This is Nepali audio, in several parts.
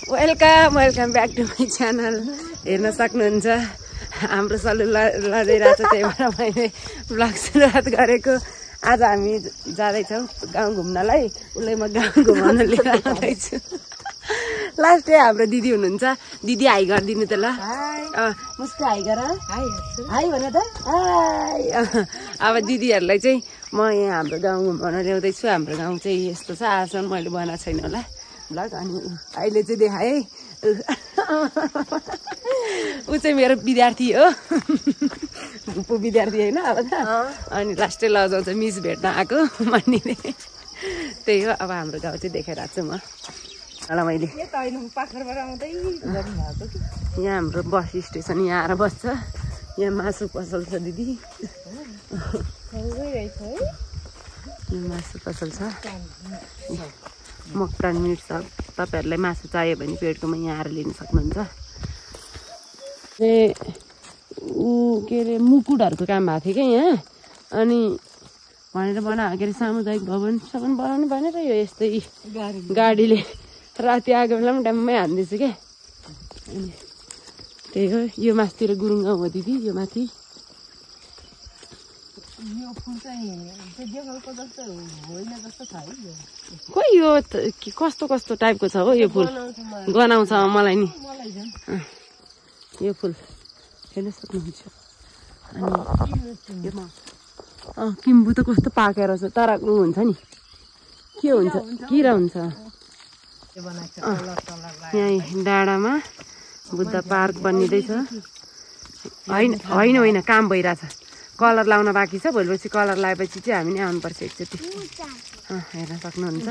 Welcome back to my channel. हेर्न सक्नुहुन्छ हाम्रो सलु लडिरहेछ, त्यही भएर मैले ब्लग सुरुवात गरेको। आज हामी जाँदैछौँ गाउँ घुम्नलाई। उसलाई म गाउँ घुमाउन लिएर आउँदैछु। लास्ट डे हाम्रो दिदी हुनुहुन्छ। दिदी हाई गरिदिनु त ल। मुस्को हाई गर। हाई भन त। अब दिदीहरूलाई चाहिँ म यहाँ हाम्रो गाउँ घुमाउन ल्याउँदैछु। हाम्रो गाउँ चाहिँ यस्तो छ। आजसम्म मैले बनाएको छैन होला ब्लग। अनि अहिले चाहिँ देखाएँ है। ऊ चाहिँ मेरो विद्यार्थी हो। भुपू विद्यार्थी होइन अब त। अनि लास्टै लजाउँछ मिस भेट्न आएको मन्नीले। त्यही हो। अब हाम्रो गाउँ चाहिँ देखाइरहेको छु म। ल मैले यहाँ हाम्रो बस स्टेसन यहाँ आएर बस्छ। यहाँ मासु पसल छ दिदी। मासु पसल छ। मटन मिट छ। तपाईँहरूलाई मासु चाहियो भने पेटकोमा यहाँ आएर लिन सक्नुहुन्छ। के अरे मुकुटहरूको काम भएको थियो क्या यहाँ। अनि भनेर के अरे सामुदायिक भवन बनाउनु भनेर यो यस्तै गाडीले राति आएको बेला पनि ड्याम्मै हान्दैछ क्या। अनि त्यही हो। यो मासतिर गुरुङ गाउँ हो दिदी। यो माथि खोइ यो कस्तो कस्तो टाइपको छ हो यो फुल। गनाउँछ मलाई नि यो फुल। हेर्न सक्नुहुन्छ। अनि किम्बु त कस्तो पाकेर छ। तर ऊ हुन्छ नि के हुन्छ किरा हुन्छ। यहाँ डाँडामा बुद्ध पार्क बनिँदैछ। होइन काम भइरहेछ। कलर लाउन बाँकी छ। भोलिपछि कलर लगाएपछि चाहिँ हामी नै आउनुपर्छ एकचोटि। हेर्न सक्नुहुन्छ।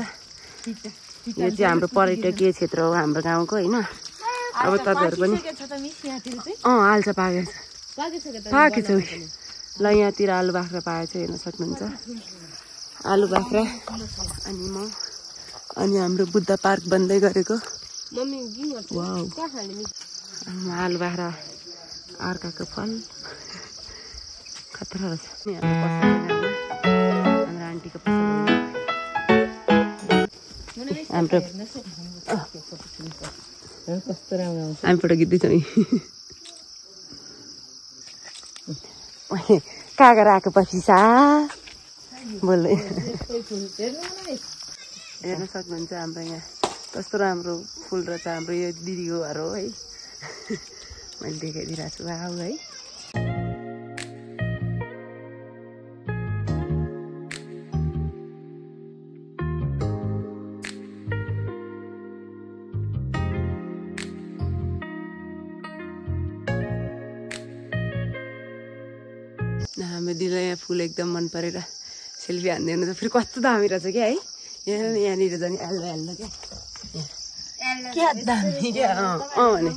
यो चाहिँ हाम्रो पर्यटकीय क्षेत्र हो हाम्रो गाउँको होइन। अब तपाईँहरू पनि हाल्छ पाकेछ। ल यहाँतिर आलु बाख्रा पाएछ हेर्न सक्नुहुन्छ। आलु बाख्रा अनि म अनि हाम्रो बुद्ध पार्क बन्दै गरेको। आलु बाख्रा अर्काको फल खतरा रहेछ। हाम्रो आन्टीको पसल हाम्रो हामी फोटो खिच्दैछौँ। कागरा आएको पछि सा बोल्दै हेर्न सक्नुहुन्छ। हाम्रो यहाँ कस्तो राम्रो फुल रहेछ। हाम्रो यो दिदीको घर हो है। मैले देखाइदिइरहेको छु वाउ है। हाम्रो दिदीलाई यहाँ फुल एकदम मन परेर सेल्फी हान्दिनु त फेरि कस्तो दामी रहेछ क्या है। यहाँनिर जाने हेल्लो क्या दामी क्या। भने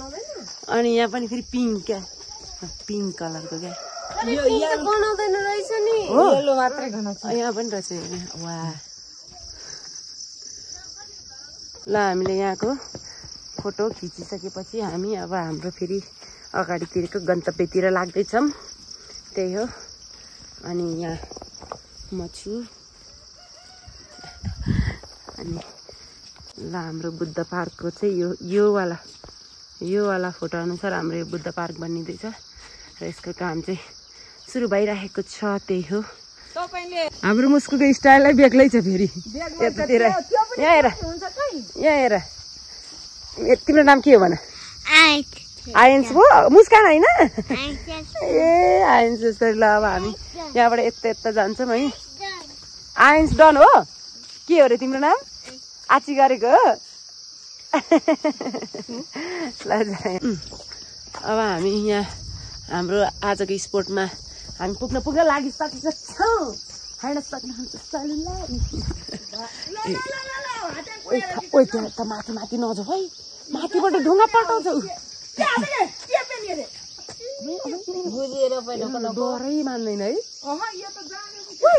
अनि यहाँ पनि फेरि पिङ्क क्या। पिङ्क कलरको क्या। यहाँ पनि रहेछ। वा ल हामीले यहाँको फोटो खिचिसकेपछि हामी अब हाम्रो फेरि अगाडितिरको गन्तव्यतिर लाग्दैछौँ। त्यही हो। अनि यहाँ म छु। अनि ल हाम्रो बुद्ध पार्कको चाहिँ यो वाला फोटो अनुसार हाम्रो यो बुद्ध पार्क बनिँदैछ र यसको काम चाहिँ सुरु भइरहेको छ। त्यही हो। हाम्रो मुस्कुको स्टाइलै बेग्लै छ फेरि यतातिर। यहाँ हेर तिम्रो नाम के हो भन। आयन्स हो मुस्कान होइन। ए आयन्स जस्तो। ल अब हामी यहाँबाट यता जान्छौँ है। आयन्स डन हो। के हो रे तिम्रो नाम? आची गरेको हो। अब हामी यहाँ हाम्रो आजको स्पोर्टमा हामी पुग्न लागिसकेका छौँ। हेर्न सक्नुहुन्छ ओइ त्यहाँ त माथि नजाऊ है। माथिबाट ढुङ्गा पल्टाउँछौ। डरै मान्दैन है।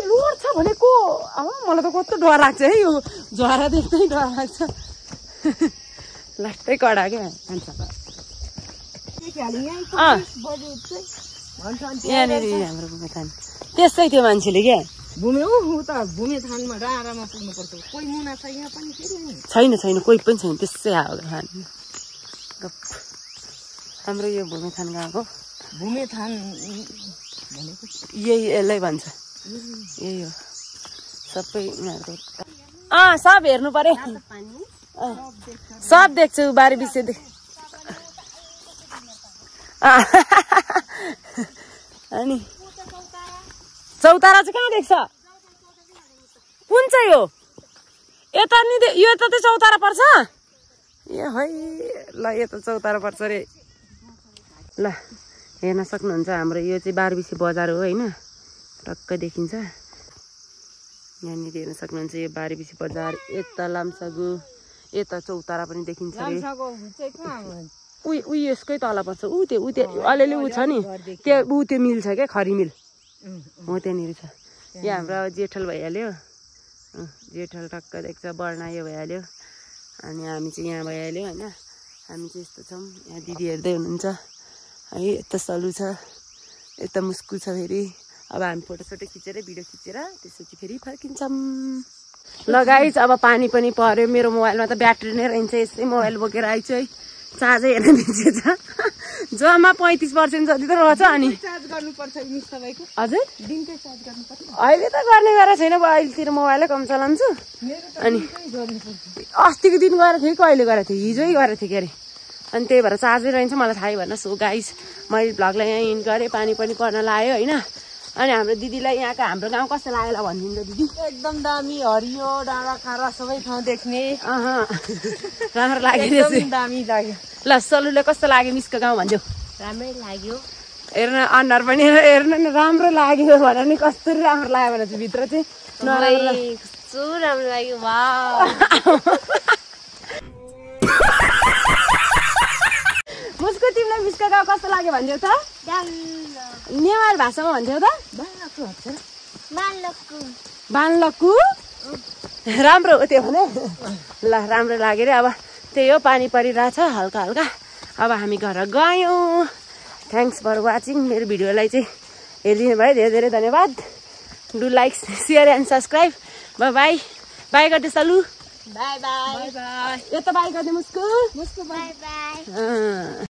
लोर छ भनेको। मलाई त कस्तो डर लाग्छ है। यो झरा देख्दै डर लाग्छ। लास्टै कडा क्या यहाँनिर हाम्रो भूमिथान त्यसै थियो मान्छेले क्या। छैन कोही पनि छैन त्यसै हावा हाम्रो यो भूमिथान गाउँको भूमिथान भनेको यही यसलाई भन्छ यही हो सबै उनीहरूको सब हेर्नु पर्यो सब देख्छु बारी बिसे अनि चौतारा चाहिँ कहाँ देख्छ कुन चाहिँ हो यता नि यो त चौतारा पर्छ ए है ल यो त चौतारा पर्छ रे ल हेर्न सक्नुहुन्छ हाम्रो यो चाहिँ बारबिसे बजार हो होइन टक्क देखिन्छ यहाँनिर हेर्न सक्नुहुन्छ यो बारबिसे बजार यता लाम्सागु यता चौतारा पनि देखिन्छ रे उ यसकै तल पर्छ ऊ त्यो अलिअलि ऊ छ नि त्यो त्यो मिल छ क्या खरी मिल हो त्यहाँनिर छ यहाँ हाम्रो अब जेठल भइहाल्यो जेठल टक्क देख्छ बर्ना यो भइहाल्यो अनि हामी चाहिँ यहाँ भइहाल्यो होइन हामी चाहिँ यस्तो छौँ यहाँ दिदी हेर्दै हुनुहुन्छ है यता सलु छ यता मुस्कु छ फेरि अब हामी फोटोसोटो खिचेर भिडियो खिचेर त्यसपछि फेरि फर्किन्छौँ ल गाइस अब पानी पनि पर्यो मेरो मोबाइलमा त ब्याट्री नै रहन्छ यस्तै मोबाइल बोकेर आइछु है चार्जै हेर्न बिर्सेछ जम्मा 35% जति त रहेछ अनि हजुर अहिले त गर्ने गरेको छैन अहिलेतिर मोबाइलै कम चलाउँछु अनि अस्तिको दिन गएर थिएँ कहिले गरेको थिएँ हिजै गरेको थिएँ के अरे अनि त्यही भएर चार्जै रहन्छ मलाई थाहै भएन सो गाइस मैले भ्लगलाई यहाँ इन्ड गरेँ पानी पनि पर्न लाग्यो होइन अनि हाम्रो दिदीलाई यहाँको हाम्रो गाउँ कस्तो लाग्यो ल भनिदिन्छ दिदी एकदम दामी हरियो डाँडा काँडा सबै ठाउँ देख्ने राम्रो लाग्यो दामी लाग्यो ल सलुले कस्तो लाग्यो मिसको गाउँ भनिदेऊ राम्रै लाग्यो हेर्न अनुहार पनि हेर्न नि राम्रो लाग्यो भनेर नि कस्तो राम्रो लाग्यो भने चाहिँ भित्र चाहिँ कस्तो राम्रो लाग्यो मुस्को तिमीलाई मिसको गाउँ कस्तो लाग्यो भनिदेऊ त नेवार भाषामा भनिदेऊ त बानलक्कु राम्रो हो त्यो भने ल राम्रो लाग्यो रे अब त्यही हो पानी परिरहेछ हल्का हल्का अब हामी घर गयौँ थ्याङ्क्स फर वाचिङ मेरो भिडियोलाई चाहिँ हेरिदिनु भयो धेरै धेरै धन्यवाद do like share and subscribe by by by गरिदियो सलु बाई बाई यो त बाई गरिदियो मुस्कु बाई बाई